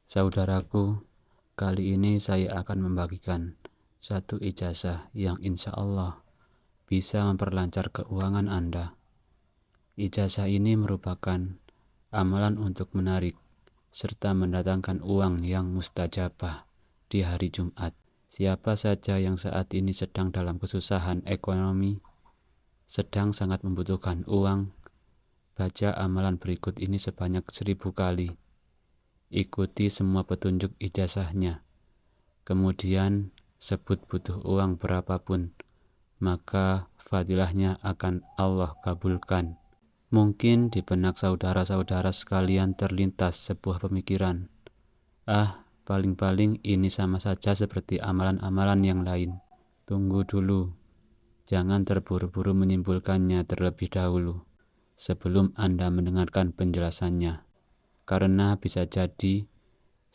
Saudaraku, kali ini saya akan membagikan satu ijazah yang insya Allah bisa memperlancar keuangan Anda. Ijazah ini merupakan amalan untuk menarik serta mendatangkan uang yang mustajabah di hari Jumat. Siapa saja yang saat ini sedang dalam kesusahan ekonomi, sedang sangat membutuhkan uang, baca amalan berikut ini sebanyak 1000 kali. Ikuti semua petunjuk ijazahnya. Kemudian sebut butuh uang berapapun, maka fadilahnya akan Allah kabulkan. Mungkin di benak saudara-saudara sekalian terlintas sebuah pemikiran, paling-paling ini sama saja seperti amalan-amalan yang lain. Tunggu dulu, jangan terburu-buru menyimpulkannya terlebih dahulu sebelum Anda mendengarkan penjelasannya. Karena bisa jadi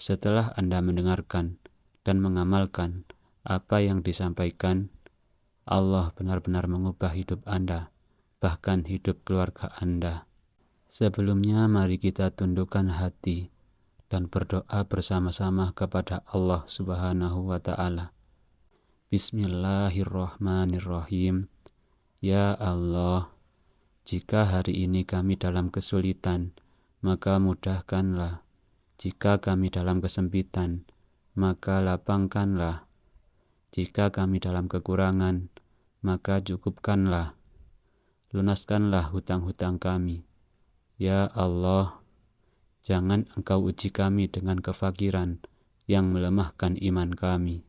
setelah Anda mendengarkan dan mengamalkan apa yang disampaikan, Allah benar-benar mengubah hidup Anda, bahkan hidup keluarga Anda. Sebelumnya mari kita tundukkan hati dan berdoa bersama-sama kepada Allah Subhanahu wa Ta'ala. Bismillahirrahmanirrahim. Ya Allah, jika hari ini kami dalam kesulitan, maka mudahkanlah. Jika kami dalam kesempitan, maka lapangkanlah. Jika kami dalam kekurangan, maka cukupkanlah. Lunaskanlah hutang-hutang kami. Ya Allah, jangan Engkau uji kami dengan kefakiran yang melemahkan iman kami.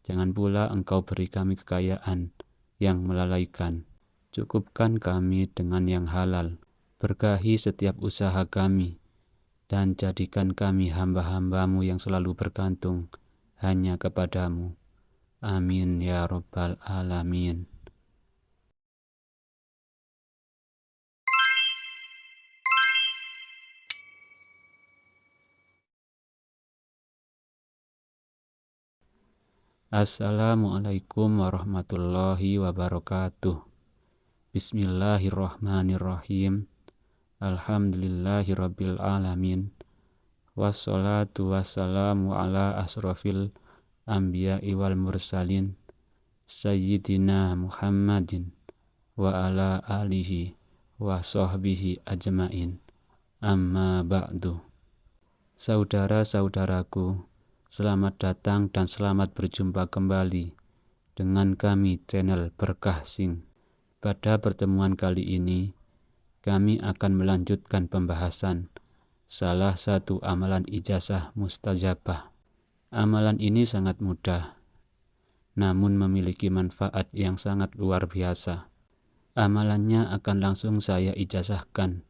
Jangan pula Engkau beri kami kekayaan yang melalaikan. Cukupkan kami dengan yang halal. Berkahi setiap usaha kami, dan jadikan kami hamba-hambamu yang selalu bergantung hanya kepadamu. Amin ya Rabbal Alamin. Assalamualaikum warahmatullahi wabarakatuh. Bismillahirrahmanirrahim. Alhamdulillahirabbil alamin. Wassalatu wassalamu ala asrofil anbiya'i wal mursalin Sayyidina Muhammadin wa ala alihi wa sahbihi ajmain. Amma ba'du. Saudara-saudaraku, selamat datang dan selamat berjumpa kembali dengan kami channel Berkah Sing. Pada pertemuan kali ini, kami akan melanjutkan pembahasan salah satu amalan ijazah mustajabah. Amalan ini sangat mudah, namun memiliki manfaat yang sangat luar biasa. Amalannya akan langsung saya ijazahkan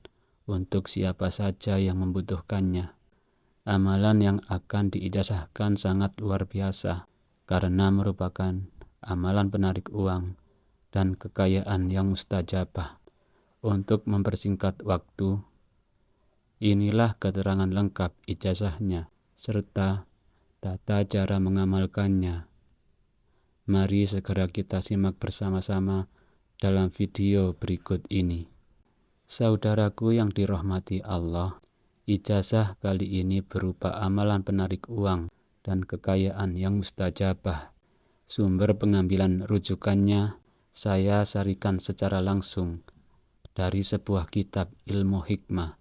untuk siapa saja yang membutuhkannya. Amalan yang akan diijazahkan sangat luar biasa karena merupakan amalan penarik uang dan kekayaan yang mustajabah. Untuk mempersingkat waktu, inilah keterangan lengkap ijazahnya serta tata cara mengamalkannya. Mari segera kita simak bersama-sama dalam video berikut ini. Saudaraku yang dirahmati Allah, ijazah kali ini berupa amalan penarik uang dan kekayaan yang mustajabah. Sumber pengambilan rujukannya saya sarikan secara langsung dari sebuah kitab ilmu hikmah,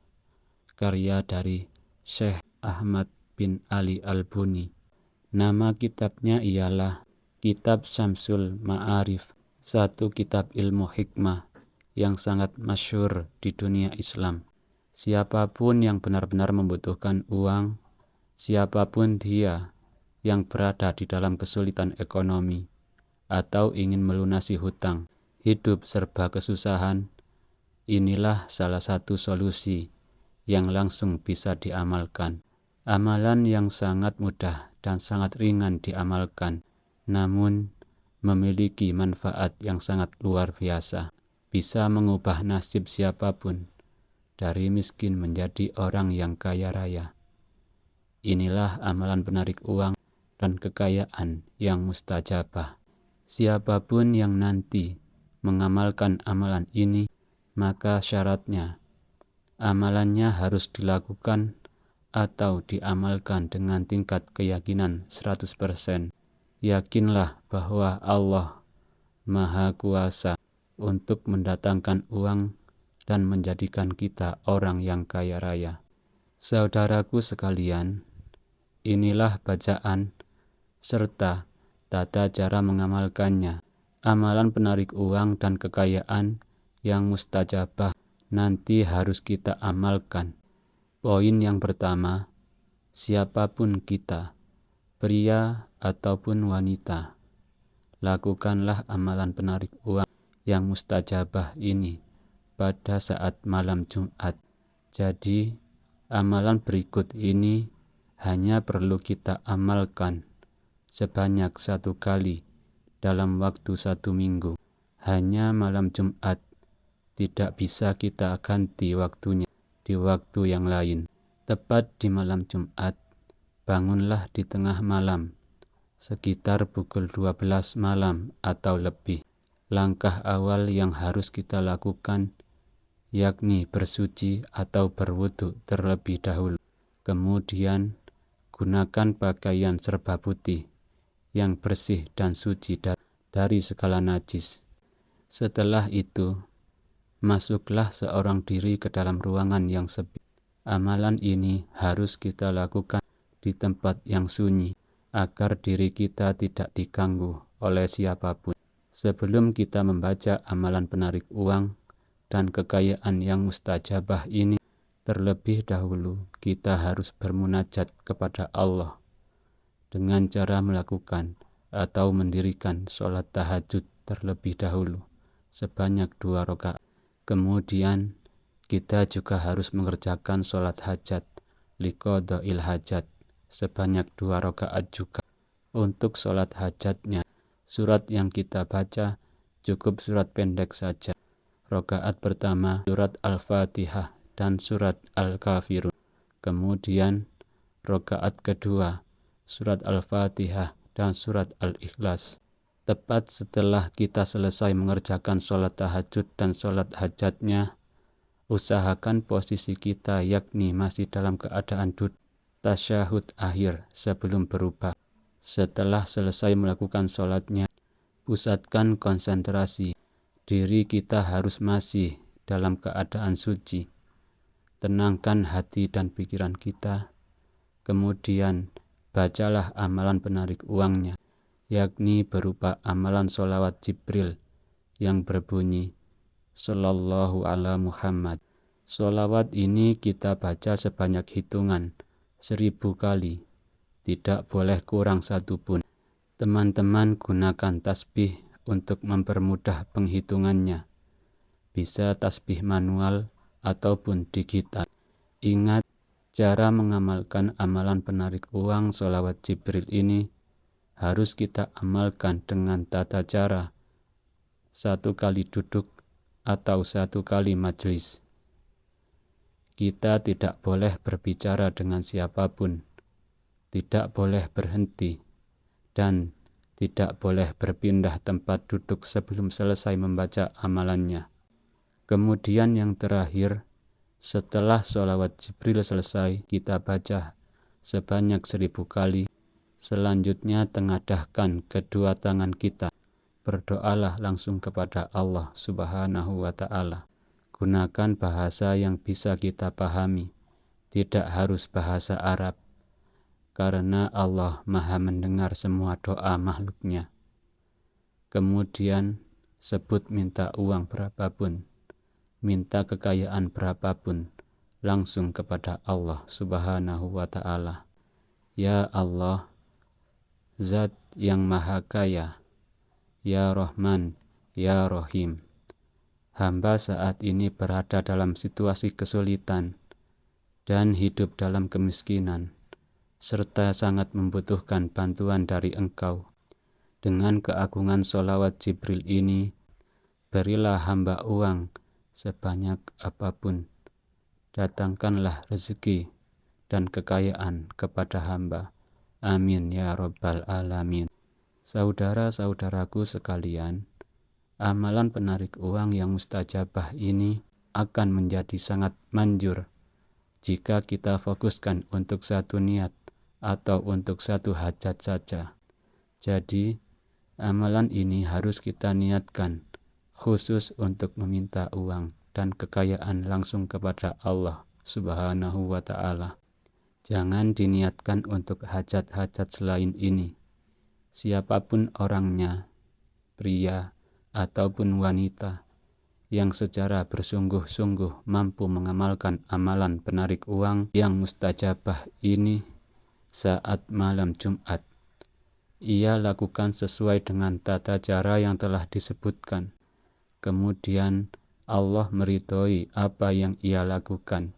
karya dari Syekh Ahmad bin Ali Al-Buni. Nama kitabnya ialah Kitab Syamsul Ma'arif, satu kitab ilmu hikmah yang sangat masyhur di dunia Islam. Siapapun yang benar-benar membutuhkan uang, siapapun dia yang berada di dalam kesulitan ekonomi atau ingin melunasi hutang, hidup serba kesusahan, inilah salah satu solusi yang langsung bisa diamalkan. Amalan yang sangat mudah dan sangat ringan diamalkan, namun memiliki manfaat yang sangat luar biasa. Bisa mengubah nasib siapapun, dari miskin menjadi orang yang kaya raya. Inilah amalan penarik uang dan kekayaan yang mustajabah. Siapapun yang nanti mengamalkan amalan ini, maka syaratnya amalannya harus dilakukan atau diamalkan dengan tingkat keyakinan 100%. Yakinlah bahwa Allah Maha Kuasa untuk mendatangkan uang dan menjadikan kita orang yang kaya raya. Saudaraku sekalian, inilah bacaan serta tata cara mengamalkannya. Amalan penarik uang dan kekayaan yang mustajabah nanti harus kita amalkan. Poin yang pertama, siapapun kita, pria ataupun wanita, lakukanlah amalan penarik uang yang mustajabah ini pada saat malam Jumat. Jadi, amalan berikut ini hanya perlu kita amalkan sebanyak 1 kali dalam waktu 1 minggu. Hanya malam Jumat, tidak bisa kita ganti waktunya di waktu yang lain. Tepat di malam Jumat, bangunlah di tengah malam, sekitar pukul 12 malam atau lebih. Langkah awal yang harus kita lakukan yakni bersuci atau berwudu terlebih dahulu. Kemudian gunakan pakaian serba putih yang bersih dan suci dari segala najis. Setelah itu, masuklah seorang diri ke dalam ruangan yang sepi. Amalan ini harus kita lakukan di tempat yang sunyi agar diri kita tidak diganggu oleh siapapun. Sebelum kita membaca amalan penarik uang dan kekayaan yang mustajabah ini, terlebih dahulu kita harus bermunajat kepada Allah dengan cara melakukan atau mendirikan sholat tahajud terlebih dahulu sebanyak 2 rakaat. Kemudian kita juga harus mengerjakan sholat hajat liqada'il hajat sebanyak 2 rakaat juga. Untuk sholat hajatnya, surat yang kita baca cukup surat pendek saja. Rakaat pertama surat Al-Fatihah dan surat Al-Kafirun. Kemudian rakaat kedua surat Al-Fatihah dan surat Al-Ikhlas. Tepat setelah kita selesai mengerjakan sholat tahajud dan sholat hajatnya, usahakan posisi kita yakni masih dalam keadaan duduk tasyahud akhir sebelum berubah. Setelah selesai melakukan sholatnya, pusatkan konsentrasi. Diri kita harus masih dalam keadaan suci. Tenangkan hati dan pikiran kita. Kemudian bacalah amalan penarik uangnya, yakni berupa amalan sholawat Jibril yang berbunyi Sallallahu ala Muhammad. Sholawat ini kita baca sebanyak hitungan 1000 kali, tidak boleh kurang satupun. Teman-teman gunakan tasbih untuk mempermudah penghitungannya. Bisa tasbih manual ataupun digital. Ingat, cara mengamalkan amalan penarik uang sholawat Jibril ini harus kita amalkan dengan tata cara 1 kali duduk atau 1 kali majelis. Kita tidak boleh berbicara dengan siapapun, tidak boleh berhenti, dan tidak boleh berpindah tempat duduk sebelum selesai membaca amalannya. Kemudian yang terakhir, setelah sholawat Jibril selesai, kita baca sebanyak 1000 kali. Selanjutnya tengadahkan kedua tangan kita. Berdoalah langsung kepada Allah Subhanahu wa ta'ala. Gunakan bahasa yang bisa kita pahami, tidak harus bahasa Arab, karena Allah Maha mendengar semua doa makhluknya. Kemudian sebut minta uang berapapun, minta kekayaan berapapun, langsung kepada Allah Subhanahu wa ta'ala. Ya Allah, Zat yang Maha Kaya, Ya Rahman, Ya Rahim. Hamba saat ini berada dalam situasi kesulitan dan hidup dalam kemiskinan, serta sangat membutuhkan bantuan dari Engkau. Dengan keagungan sholawat Jibril ini, berilah hamba uang sebanyak apapun. Datangkanlah rezeki dan kekayaan kepada hamba. Amin ya Rabbal Alamin. Saudara-saudaraku sekalian, amalan penarik uang yang mustajabah ini akan menjadi sangat manjur jika kita fokuskan untuk satu niat atau untuk satu hajat saja. Jadi, amalan ini harus kita niatkan khusus untuk meminta uang dan kekayaan langsung kepada Allah Subhanahu wa Ta'ala. Jangan diniatkan untuk hajat-hajat selain ini. Siapapun orangnya, pria ataupun wanita, yang secara bersungguh-sungguh mampu mengamalkan amalan penarik uang yang mustajabah ini saat malam Jumat, ia lakukan sesuai dengan tata cara yang telah disebutkan. Kemudian Allah meridhoi apa yang ia lakukan,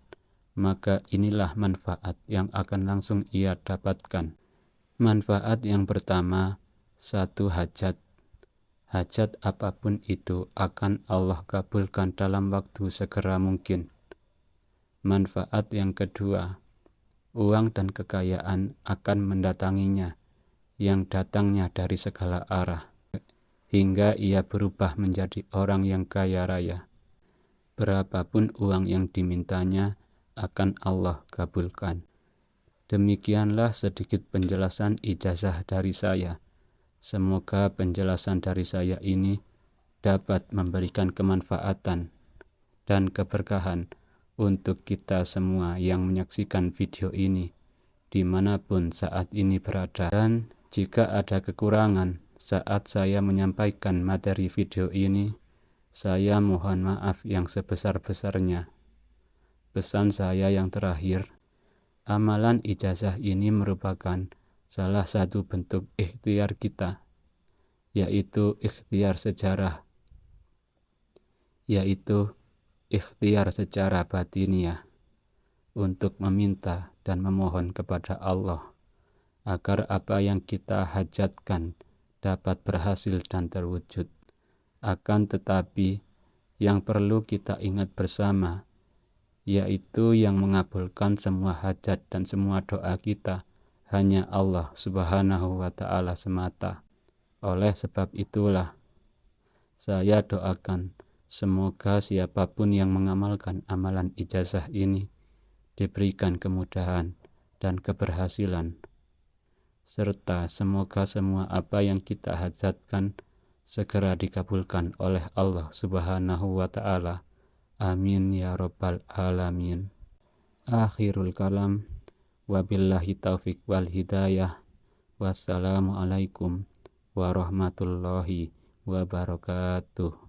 maka inilah manfaat yang akan langsung ia dapatkan. Manfaat yang pertama, satu hajat. Hajat apapun itu akan Allah kabulkan dalam waktu segera mungkin. Manfaat yang kedua, uang dan kekayaan akan mendatanginya, yang datangnya dari segala arah, hingga ia berubah menjadi orang yang kaya raya. Berapapun uang yang dimintanya akan Allah kabulkan. Demikianlah sedikit penjelasan ijazah dari saya. Semoga penjelasan dari saya ini dapat memberikan kemanfaatan dan keberkahan untuk kita semua yang menyaksikan video ini dimanapun saat ini berada. Dan jika ada kekurangan saat saya menyampaikan materi video ini, saya mohon maaf yang sebesar-besarnya. Pesan saya yang terakhir, amalan ijazah ini merupakan salah satu bentuk ikhtiar kita, yaitu ikhtiar secara batiniah untuk meminta dan memohon kepada Allah agar apa yang kita hajatkan dapat berhasil dan terwujud. Akan tetapi yang perlu kita ingat bersama, yaitu yang mengabulkan semua hajat dan semua doa kita hanya Allah Subhanahu wa Ta'ala semata. Oleh sebab itulah saya doakan semoga siapapun yang mengamalkan amalan ijazah ini diberikan kemudahan dan keberhasilan, serta semoga semua apa yang kita hajatkan segera dikabulkan oleh Allah Subhanahu wa Ta'ala. Amin ya rabbal alamin. Akhirul kalam, wabillahi taufiq wal hidayah. Wassalamualaikum warahmatullahi wabarakatuh.